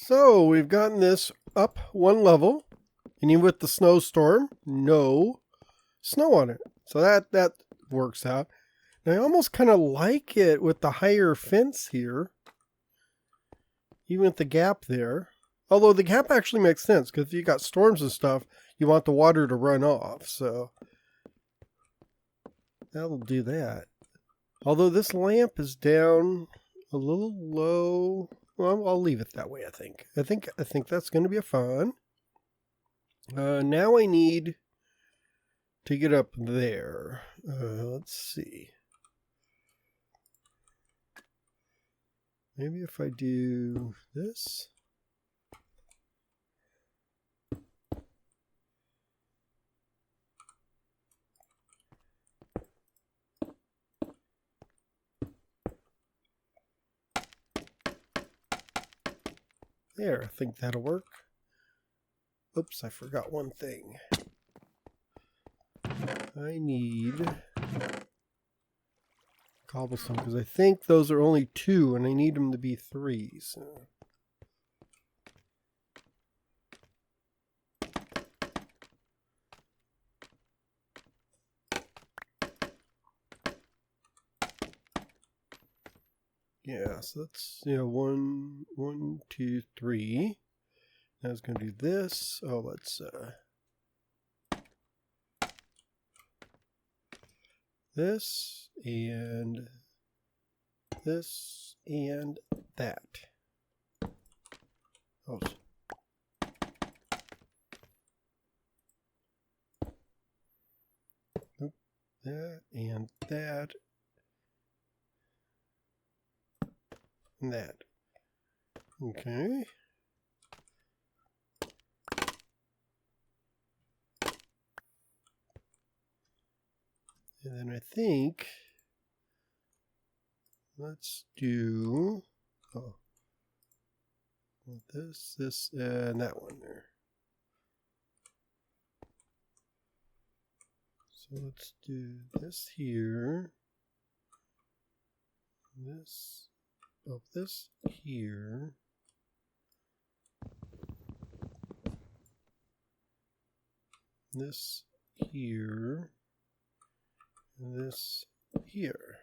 So we've gotten this up one level, and even with the snowstorm, no snow on it. So that works out. And I almost kind of like it with the higher fence here, even with the gap there. Although the gap actually makes sense, because if you got storms and stuff, you want the water to run off. So that'll do that. Although this lamp is down a little low. Well, I'll leave it that way, I think. I think that's going to be fun. Now I need to get up there. Let's see. Maybe if I do this. There, I think that'll work. Oops, I forgot one thing. I need cobblestone, because I think those are only 2, and I need them to be 3. So. Yeah, so that's, 1, 2, 3. Now it's going to do this. Oh, let's, this, and this, and that. Oh. Nope. That, and that. And that. Okay. And then I think let's do this, and that one there. So let's do this here. This here. This here. And this here.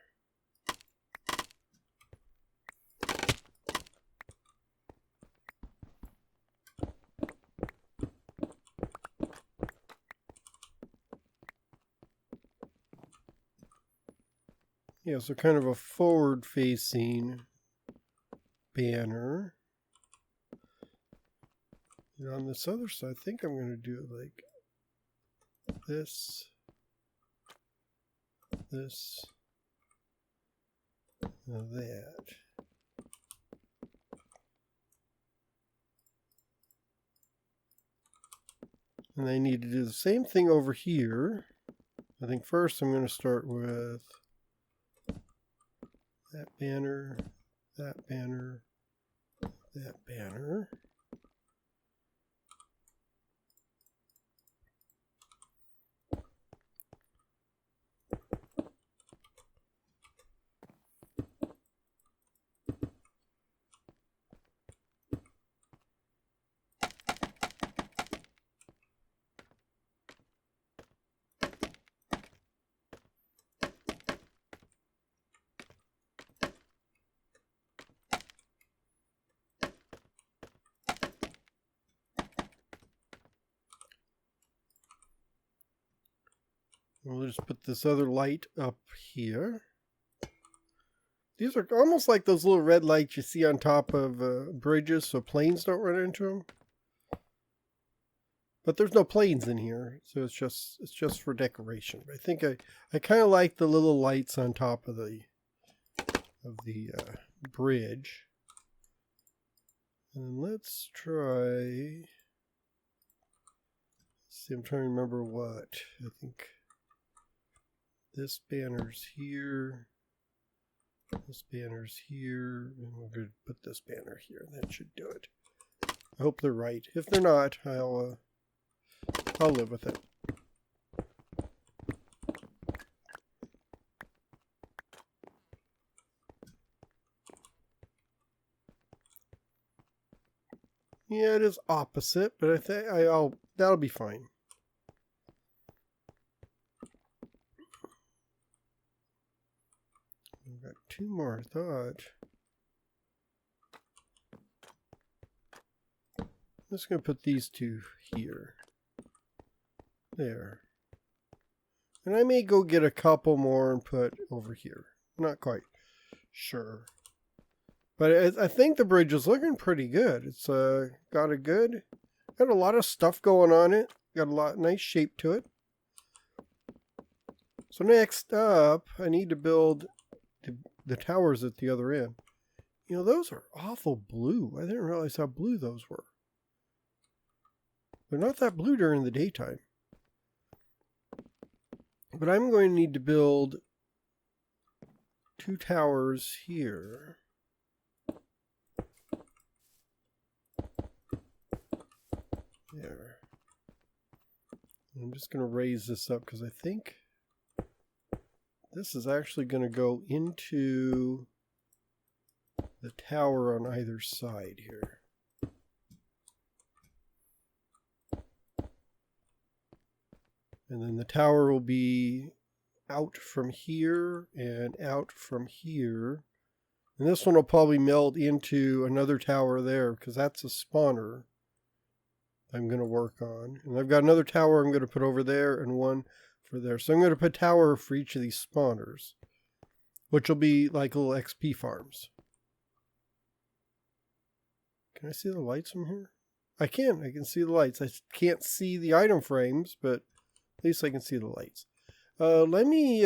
Yeah, so kind of a forward-facing banner. And on this other side, I think I'm going to do it like this, this, and that. And I need to do the same thing over here. I think first I'm going to start with that banner, that banner, that banner. We'll just put this other light up here. These are almost like those little red lights you see on top of bridges so planes don't run into them. But there's no planes in here, so it's just for decoration. But I think I kind of like the little lights on top of the bridge. And let's try. Let's see, I'm trying to remember what. I think this banner's here. This banner's here. And we're going to put this banner here. That should do it. I hope they're right. If they're not, I'll live with it. Yeah, it is opposite, but I think that'll be fine. I've got two more, I thought. I'm just going to put these two here. There. And I may go get a couple more and put over here. Not quite sure. But I think the bridge is looking pretty good. It's got a lot of stuff going on it. Got a nice shape to it. So next up, I need to build the towers at the other end. You know, those are awful blue. I didn't realize how blue those were. They're not that blue during the daytime. But I'm going to need to build two towers here. There. I'm just going to raise this up because I think this is actually going to go into the tower on either side here. And then the tower will be out from here and out from here. And this one will probably meld into another tower there because that's a spawner I'm going to work on. And I've got another tower I'm going to put over there and one for there. So I'm going to put a tower for each of these spawners, which will be like little XP farms. Can I see the lights from here? I can see the lights. I can't see the item frames, but at least I can see the lights. Let me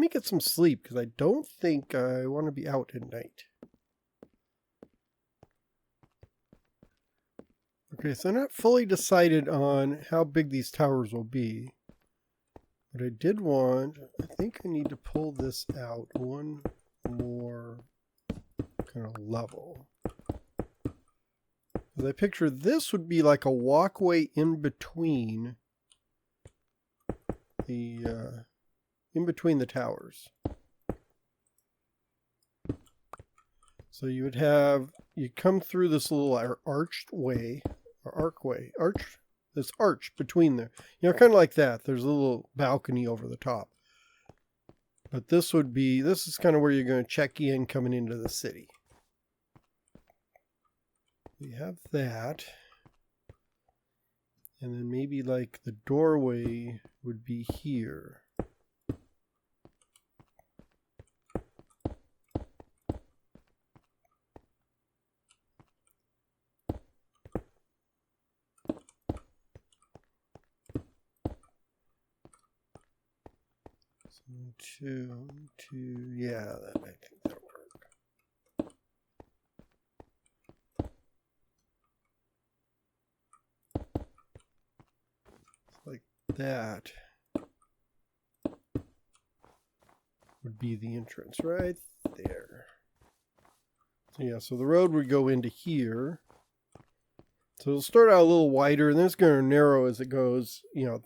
get some sleep because I don't think I want to be out at night. Okay, so I'm not fully decided on how big these towers will be. But I think I need to pull this out one more kind of level. Because I picture this would be like a walkway in between the towers. So you'd come through this little arched way, or this arch between there. You know, kind of like that. There's a little balcony over the top. But this is kind of where you're going to check in coming into the city. We have that. And then maybe like the doorway would be here. So yeah, I think that'll work. Like that would be the entrance right there. So yeah, so the road would go into here. So it'll start out a little wider and then it's going to narrow as it goes,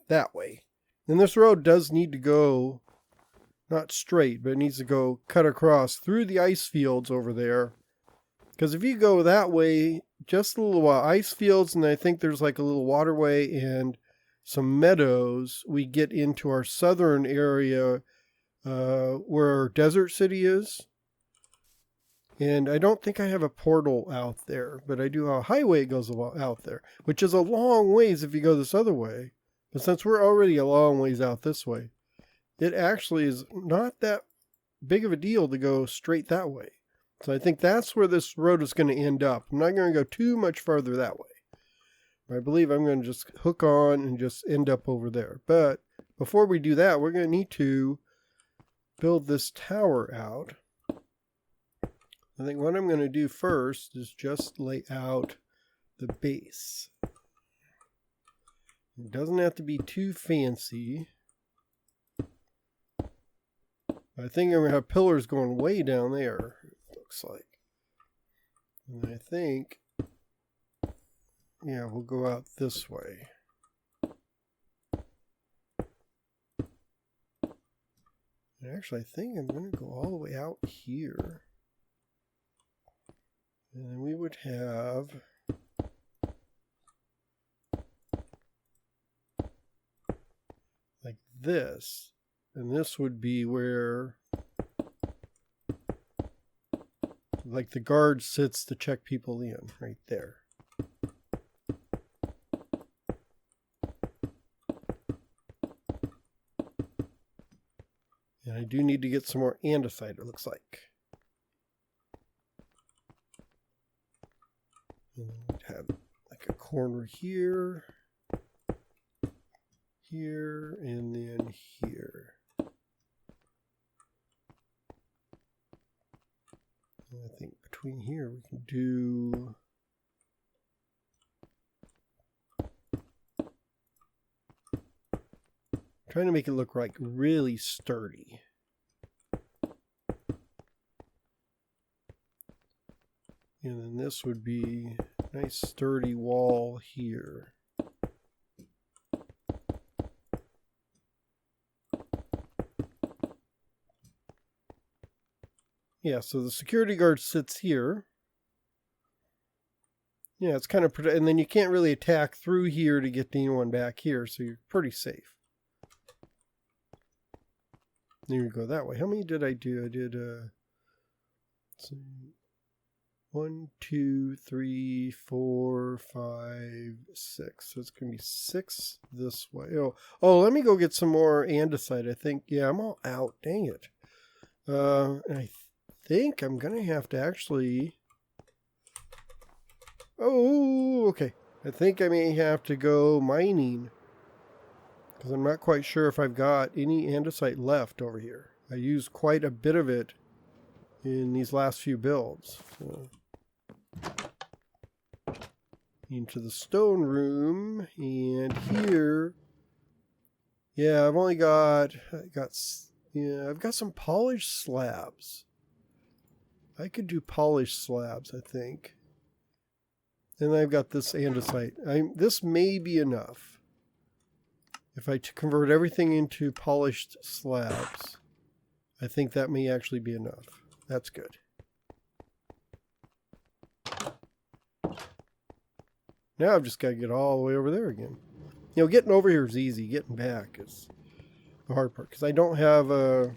that way. And this road does need to go not straight, but it needs to go cut across through the ice fields over there. Because if you go that way, just a little while, ice fields, and I think there's like a little waterway and some meadows, we get into our southern area where Desert City is. And I don't think I have a portal out there, but I do have a highway that goes out there, which is a long ways if you go this other way. But since we're already a long ways out this way, it actually is not that big of a deal to go straight that way. So I think that's where this road is going to end up. I'm not going to go too much farther that way. I believe I'm going to just hook on and just end up over there. But before we do that, we're going to need to build this tower out. I think what I'm going to do first is just lay out the base. It doesn't have to be too fancy. I think I'm going to have pillars going way down there, it looks like. And I think, yeah, we'll go out this way. And actually, I think I'm going to go all the way out here. And then we would have this. And this would be where, like, the guard sits to check people in, right there. And I do need to get some more andesite, it looks like. And then we'd have like a corner here, here, and then here. And I think between here we can do trying to make it look like really sturdy. And then this would be a nice sturdy wall here. Yeah, so the security guard sits here. Yeah, it's kind of, and then you can't really attack through here to get anyone back here, so you're pretty safe. There you go that way. How many did I do? I did, let's see, 1, 2, 3, 4, 5, 6. So it's going to be 6 this way. Oh, let me go get some more andesite. I think, yeah, I'm all out. Dang it. And I think I'm going to have to actually... Oh, okay. I think I may have to go mining. Because I'm not quite sure if I've got any andesite left over here. I used quite a bit of it in these last few builds. So, into the stone room, and here, yeah, I've only got, I've got some polished slabs. I could do polished slabs, I think. And I've got this andesite. This may be enough. If I convert everything into polished slabs, I think that may actually be enough. That's good. Now I've just got to get all the way over there again. You know, getting over here is easy. Getting back is the hard part. Because I don't have I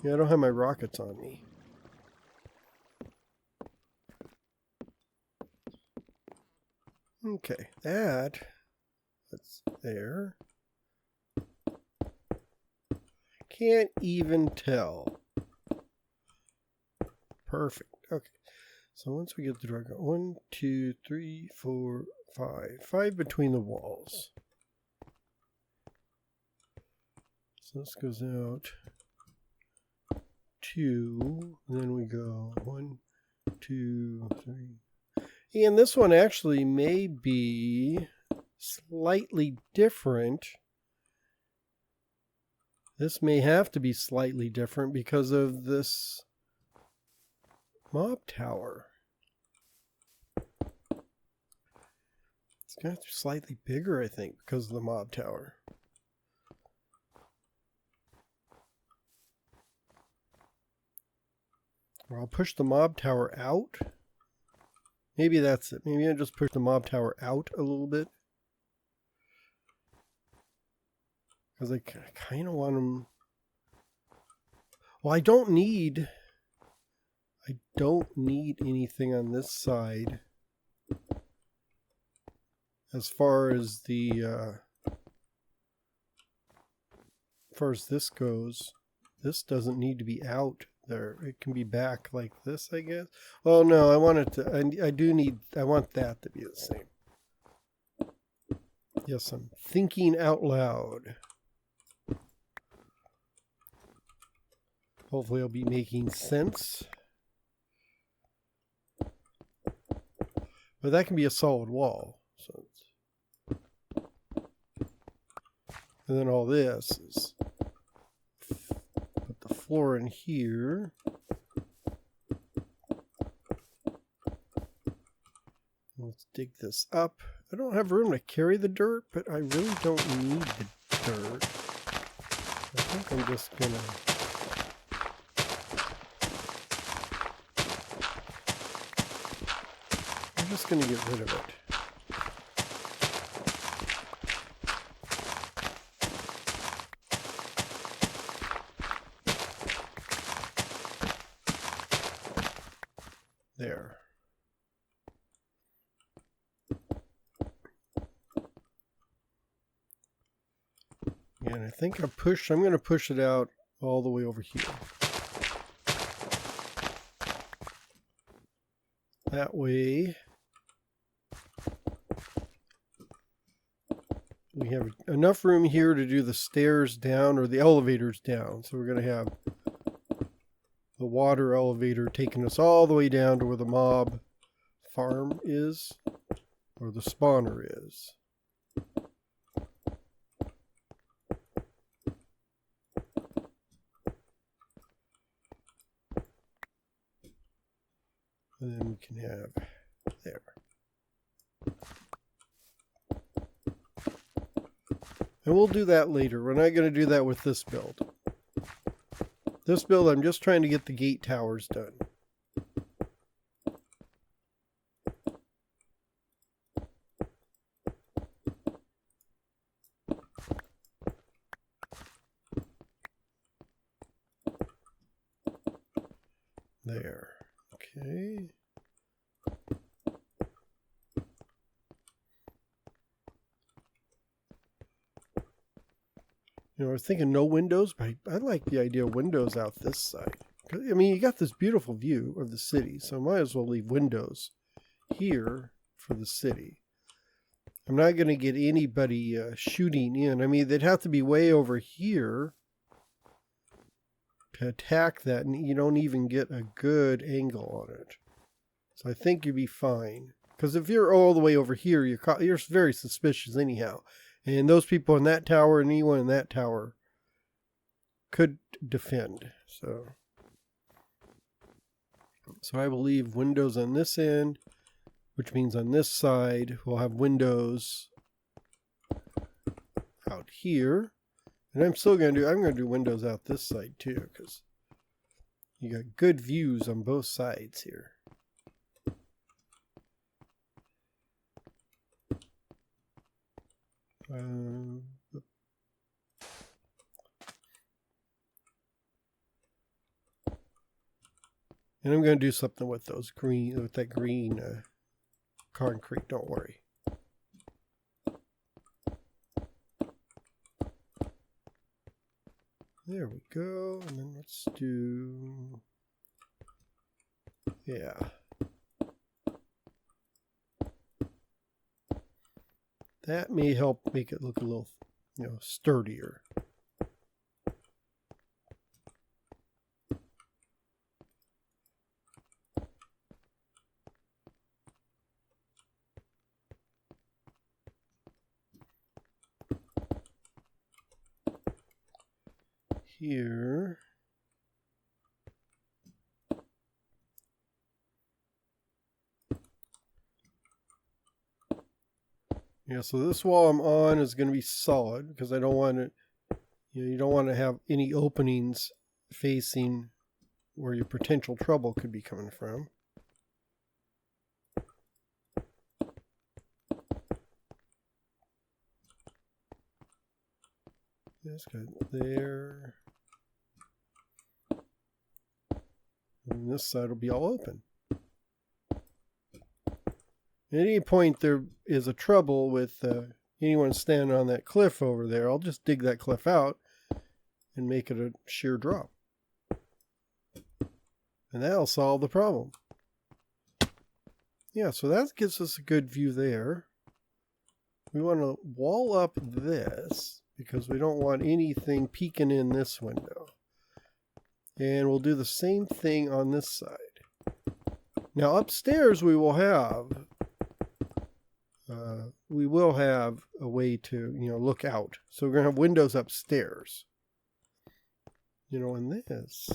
don't have my rockets on me. Okay, that's there. Can't even tell. Perfect. Okay. So once we get the drug out, 1, 2, 3, 4, 5. 5 between the walls. So this goes out 2, and then we go 1, 2, 3. And this one actually may be slightly different. This may have to be slightly different because of this mob tower. It's got to be slightly bigger, I think, because of the mob tower. Or I'll push the mob tower out. Maybe that's it. Maybe I just push the mob tower out a little bit. Because I kind of want them... Well, I don't need anything on this side. As far as this goes, this doesn't need to be out there. It can be back like this, I guess. Oh no, I want it to, I want that to be the same. Yes, I'm thinking out loud. Hopefully I'll be making sense. But that can be a solid wall. So and then all this is put the floor in here. Let's dig this up. I don't have room to carry the dirt, but I really don't need the dirt. I think I'm just gonna... I'm just going to get rid of it. There. And I think I'm going to push it out all the way over here. That way we have enough room here to do the stairs down or the elevators down. So we're going to have the water elevator taking us all the way down to where the mob farm is, or the spawner is. And then we can have there. And we'll do that later. We're not going to do that with this build. This build, I'm just trying to get the gate towers done. There. Okay. You know, I was thinking no windows, but I like the idea of windows out this side. I mean, you got this beautiful view of the city, so I might as well leave windows here for the city. I'm not going to get anybody shooting in. I mean, they'd have to be way over here to attack that, and you don't even get a good angle on it. So I think you'd be fine. Because if you're all the way over here, you're very suspicious anyhow. And those people in that tower and anyone in that tower could defend. So I will leave windows on this end, which means on this side we'll have windows out here. And I'm going to do windows out this side too, because you got good views on both sides here. And I'm going to do something with that green concrete. Don't worry. There we go. And then let's do, yeah. That may help make it look a little, sturdier. Here. Yeah, so this wall I'm on is going to be solid because I don't want it, you don't want to have any openings facing where your potential trouble could be coming from. That's good. There. And this side will be all open. At any point there is a trouble with anyone standing on that cliff over there, I'll just dig that cliff out and make it a sheer drop. And that'll solve the problem. Yeah, so that gives us a good view there. We want to wall up this because we don't want anything peeking in this window. And we'll do the same thing on this side. Now upstairs we will have a way to, look out. So we're going to have windows upstairs. In this,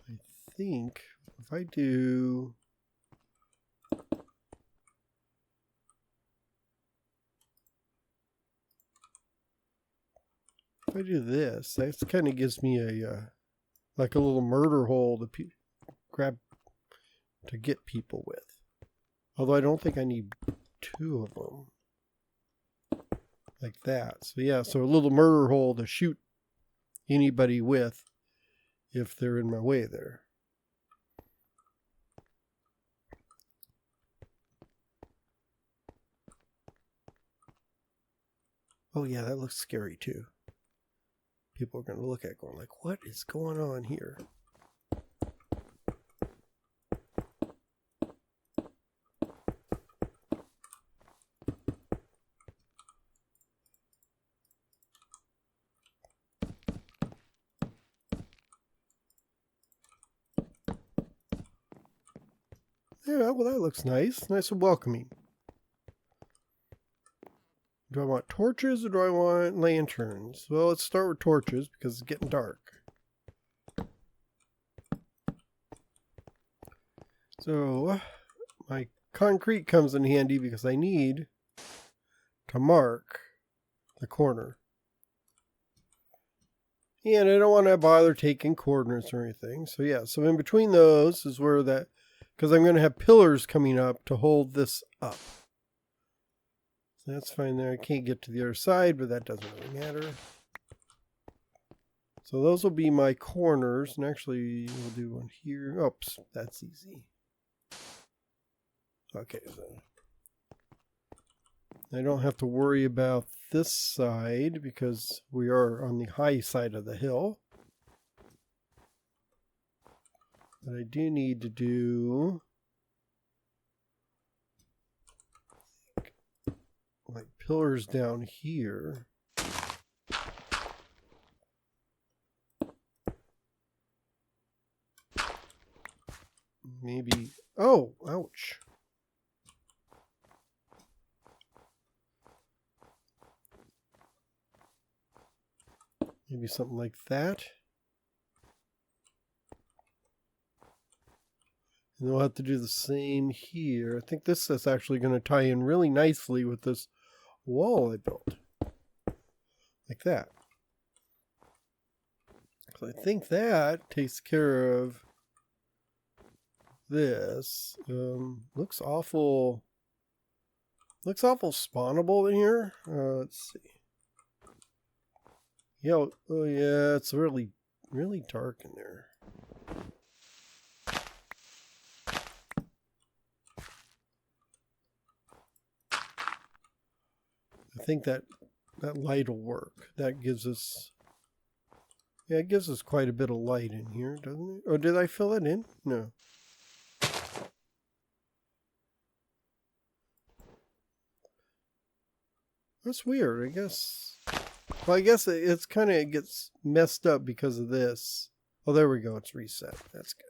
I think if I do this, that kind of gives me like a little murder hole to get people with. Although I don't think I need two of them. Like that. So yeah, so a little murder hole to shoot anybody with if they're in my way there. Oh yeah, that looks scary too. People are going to look at it going like, what is going on here? Yeah, well, that looks nice. Nice and welcoming. Do I want torches or do I want lanterns? Well, let's start with torches because it's getting dark. So, my concrete comes in handy because I need to mark the corner. And I don't want to bother taking coordinates or anything. So yeah, so in between those is where that, because I'm going to have pillars coming up to hold this up. So that's fine there. I can't get to the other side, but that doesn't really matter. So those will be my corners. And actually, we'll do one here. Oops, that's easy. Okay, so I don't have to worry about this side because we are on the high side of the hill. But I do need to do like pillars down here. Maybe, oh, ouch. Maybe something like that. And we'll have to do the same here. I think this is actually going to tie in really nicely with this wall I built. Like that. So I think that takes care of this. Looks awful spawnable in here. Let's see. Yeah, oh yeah, it's really dark in there. I think that light will work. That gives us, yeah, it gives us quite a bit of light in here, doesn't it? Oh, did I fill it in? No. That's weird, I guess. Well, I guess it's kind of gets messed up because of this. Oh, there we go. It's reset. That's good.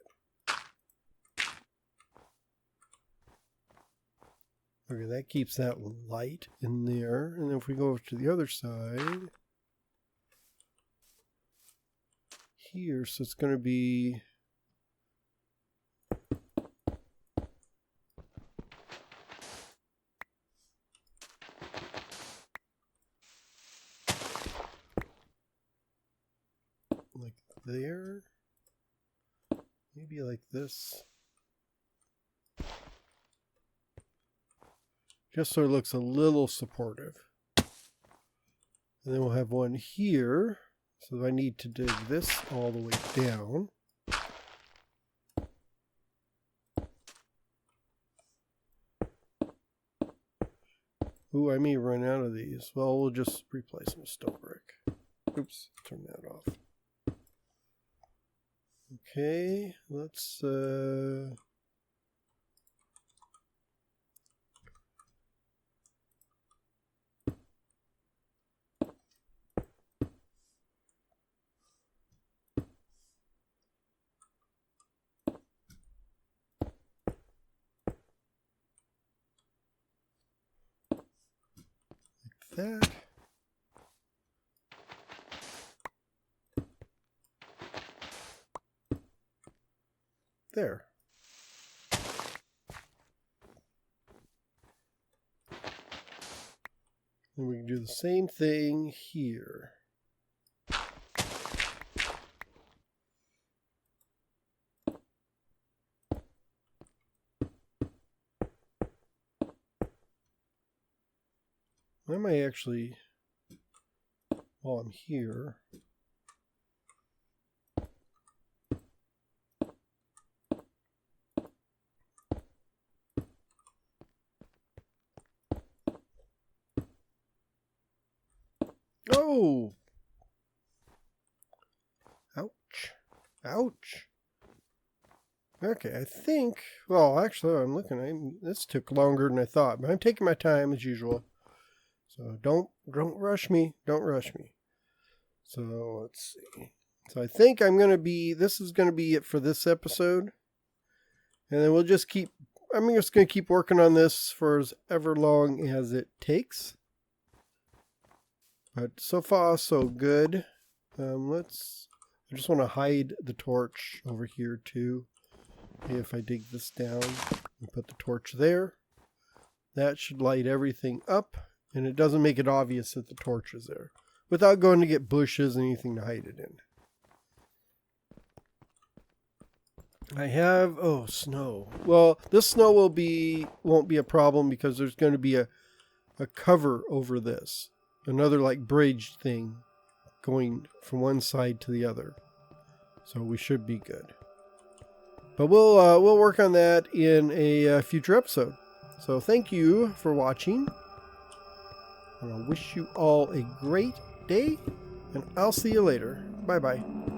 Okay, that keeps that light in there. And then if we go over to the other side, here, so it's going to be like there, maybe like this, just so it looks a little supportive. And then we'll have one here, so I need to dig this all the way down. Ooh, I may run out of these. Well, we'll just replace them with stone brick. Oops, turn that off. Okay, let's like that. There. And we can do the same thing here. I might actually, while I'm here, Oh! Ouch. Ouch. Okay, I think... Well, actually, I'm looking. This took longer than I thought, but I'm taking my time as usual. So don't rush me. Don't rush me. So let's see. So I think this is going to be it for this episode. And then we'll just keep... I'm just going to keep working on this for as ever long as it takes. But so far, so good. I just want to hide the torch over here too. If I dig this down and put the torch there, that should light everything up. And it doesn't make it obvious that the torch is there. Without going to get bushes and anything to hide it in. I have, snow. Well, this snow won't be a problem because there's going to be a cover over this. Another like bridge thing going from one side to the other. So we should be good. But we'll work on that in a future episode. So thank you for watching. And I wish you all a great day. And I'll see you later. Bye-bye.